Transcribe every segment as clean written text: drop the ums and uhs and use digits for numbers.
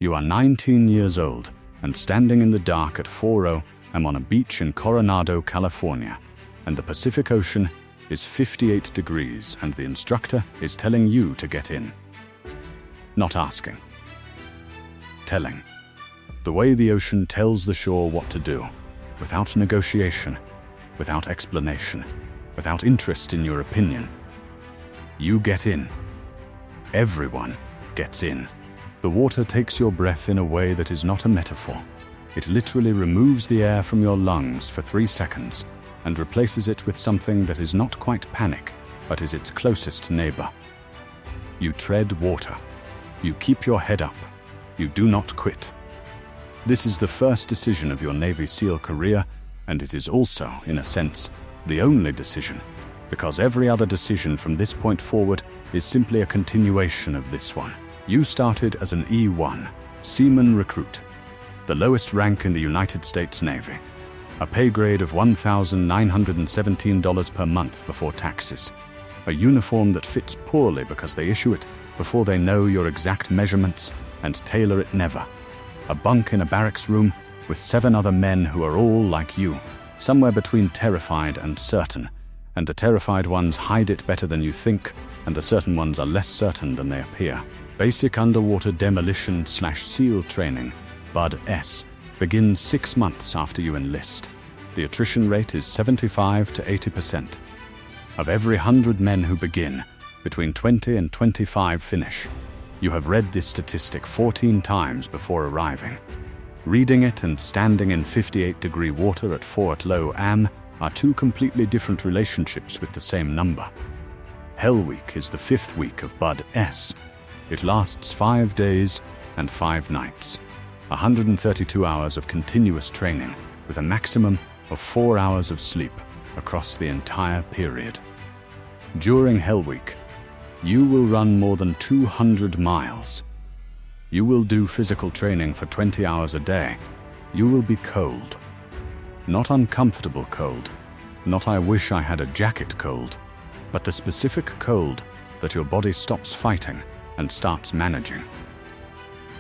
You are 19 years old and standing in the dark at 4 a.m. on a beach in Coronado, California, and the Pacific Ocean is 58 degrees and the instructor is telling you to get in. Not asking. Telling. The way the ocean tells the shore what to do, without negotiation, without explanation, without interest in your opinion. You get in. Everyone gets in. The water takes your breath in a way that is not a metaphor. It literally removes the air from your lungs for 3 seconds and replaces it with something that is not quite panic, but is its closest neighbor. You tread water. You keep your head up. You do not quit. This is the first decision of your Navy SEAL career, and it is also, in a sense, the only decision, because every other decision from this point forward is simply a continuation of this one. You started as an E1, Seaman Recruit, the lowest rank in the United States Navy, a pay grade of $1,917 per month before taxes, a uniform that fits poorly because they issue it before they know your exact measurements and tailor it never, a bunk in a barracks room with 7 other men who are all like you, somewhere between terrified and certain, and the terrified ones hide it better than you think, and the certain ones are less certain than they appear. Basic Underwater Demolition/SEAL Training, BUD-S, begins 6 months after you enlist. The attrition rate is 75 to 80%. Of every 100 men who begin, between 20 and 25 finish. You have read this statistic 14 times before arriving. Reading it and standing in 58-degree water at 4 low am are 2 completely different relationships with the same number. Hell Week is the 5th week of BUD-S. It lasts 5 days and 5 nights. 132 hours of continuous training with a maximum of 4 hours of sleep across the entire period. During Hell Week, you will run more than 200 miles. You will do physical training for 20 hours a day. You will be cold. Not uncomfortable cold, not I wish I had a jacket cold, but the specific cold that your body stops fighting and starts managing.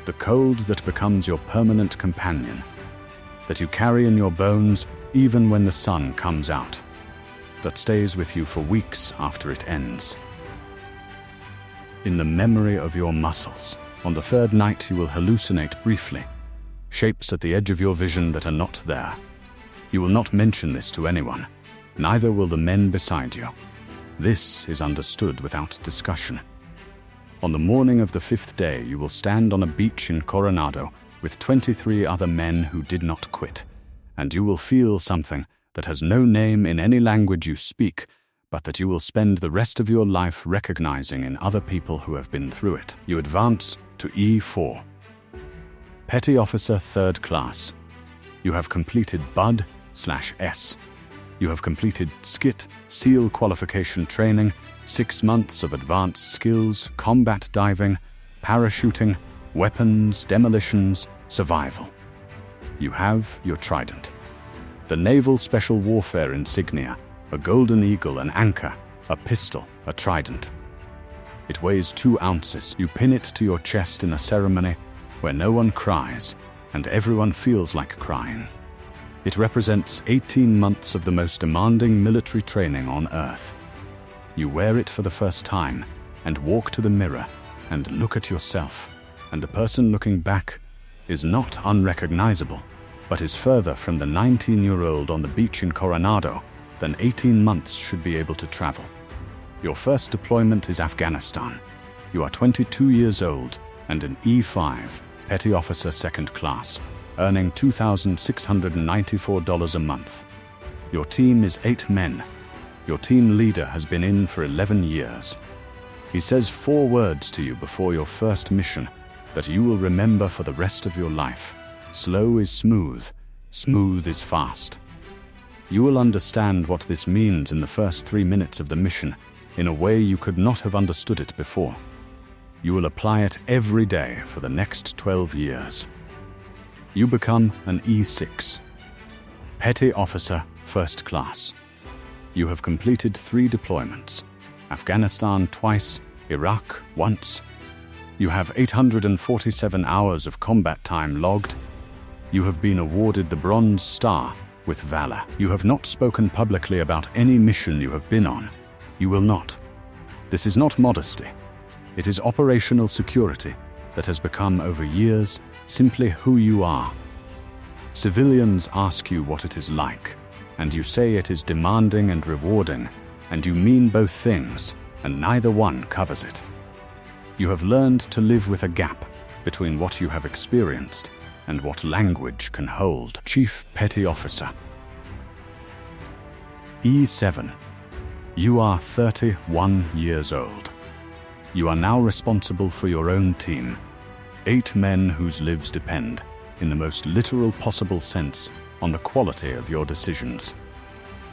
The cold that becomes your permanent companion, that you carry in your bones even when the sun comes out, that stays with you for weeks after it ends. In the memory of your muscles, on the 3rd night you will hallucinate briefly, shapes at the edge of your vision that are not there. You will not mention this to anyone, neither will the men beside you. This is understood without discussion. On the morning of the 5th day, you will stand on a beach in Coronado with 23 other men who did not quit, and you will feel something that has no name in any language you speak, but that you will spend the rest of your life recognizing in other people who have been through it. You advance to E4. Petty Officer 3rd Class. You have completed BUD/S. You have completed SCIT, SEAL Qualification Training, 6 months of advanced skills, combat diving, parachuting, weapons, demolitions, survival. You have your Trident. The Naval Special Warfare insignia, a golden eagle, an anchor, a pistol, a trident. It weighs 2 ounces. You pin it to your chest in a ceremony where no one cries and everyone feels like crying. It represents 18 months of the most demanding military training on Earth. You wear it for the first time and walk to the mirror and look at yourself, and the person looking back is not unrecognizable, but is further from the 19-year-old on the beach in Coronado than 18 months should be able to travel. Your first deployment is Afghanistan. You are 22 years old and an E5, Petty Officer 2nd Class, earning $2,694 a month. Your team is 8 men. Your team leader has been in for 11 years. He says 4 words to you before your first mission that you will remember for the rest of your life. Slow is smooth, smooth is fast. You will understand what this means in the first 3 minutes of the mission in a way you could not have understood it before. You will apply it every day for the next 12 years. You become an E6, Petty Officer 1st Class. You have completed 3 deployments, Afghanistan twice, Iraq once. You have 847 hours of combat time logged. You have been awarded the Bronze Star with Valor. You have not spoken publicly about any mission you have been on. You will not. This is not modesty. It is operational security that has become over years simply who you are. Civilians ask you what it is like, and you say it is demanding and rewarding, and you mean both things, and neither one covers it. You have learned to live with a gap between what you have experienced and what language can hold. Chief Petty Officer. E7. You are 31 years old. You are now responsible for your own team. 8 men whose lives depend, in the most literal possible sense, on the quality of your decisions.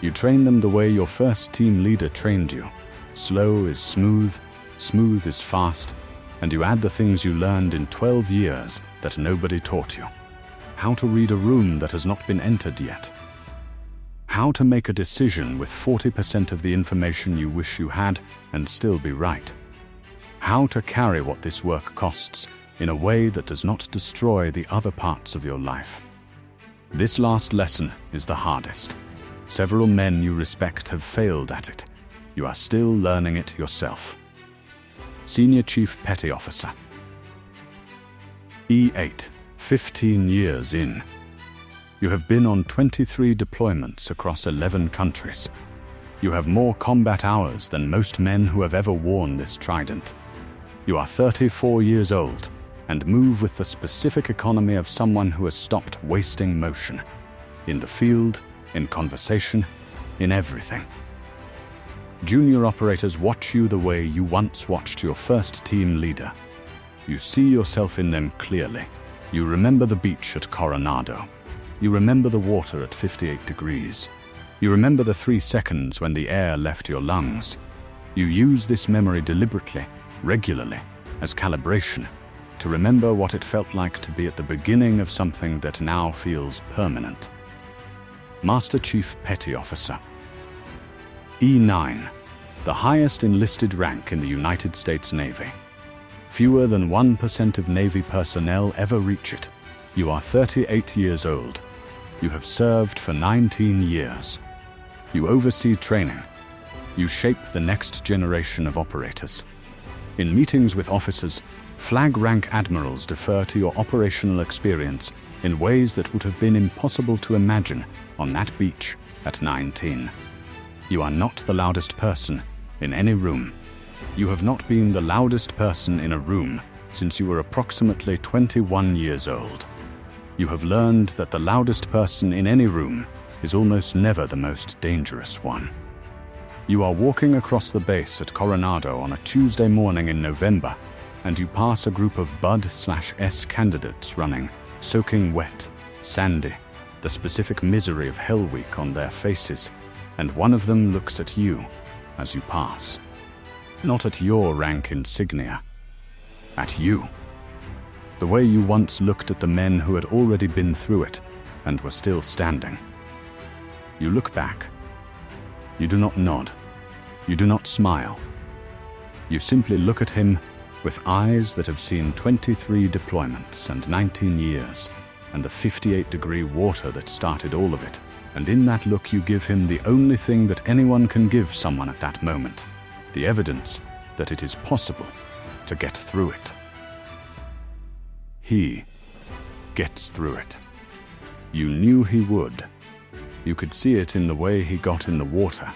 You train them the way your first team leader trained you. Slow is smooth, smooth is fast, and you add the things you learned in 12 years that nobody taught you. How to read a room that has not been entered yet. How to make a decision with 40% of the information you wish you had and still be right. How to carry what this work costs in a way that does not destroy the other parts of your life. This last lesson is the hardest. Several men you respect have failed at it. You are still learning it yourself. Senior Chief Petty Officer. E8, 15 years in. You have been on 23 deployments across 11 countries. You have more combat hours than most men who have ever worn this Trident. You are 34 years old and move with the specific economy of someone who has stopped wasting motion. In the field, in conversation, in everything. Junior operators watch you the way you once watched your first team leader. You see yourself in them clearly. You remember the beach at Coronado. You remember the water at 58 degrees. You remember the 3 seconds when the air left your lungs. You use this memory deliberately, regularly, as calibration, to remember what it felt like to be at the beginning of something that now feels permanent. Master Chief Petty Officer. E9, the highest enlisted rank in the United States Navy. Fewer than 1% of Navy personnel ever reach it. You are 38 years old. You have served for 19 years. You oversee training. You shape the next generation of operators. In meetings with officers, flag rank admirals defer to your operational experience in ways that would have been impossible to imagine on that beach at 19. You are not the loudest person in any room. You have not been the loudest person in a room since you were approximately 21 years old. You have learned that the loudest person in any room is almost never the most dangerous one. You are walking across the base at Coronado on a Tuesday morning in November, and you pass a group of Bud/S candidates running, soaking wet, sandy, the specific misery of Hell Week on their faces, and one of them looks at you as you pass. Not at your rank insignia, at you. The way you once looked at the men who had already been through it and were still standing. You look back. You do not nod. You do not smile. You simply look at him with eyes that have seen 23 deployments and 19 years, and the 58-degree water that started all of it. And in that look you give him the only thing that anyone can give someone at that moment, the evidence that it is possible to get through it. He gets through it. You knew he would. You could see it in the way he got in the water,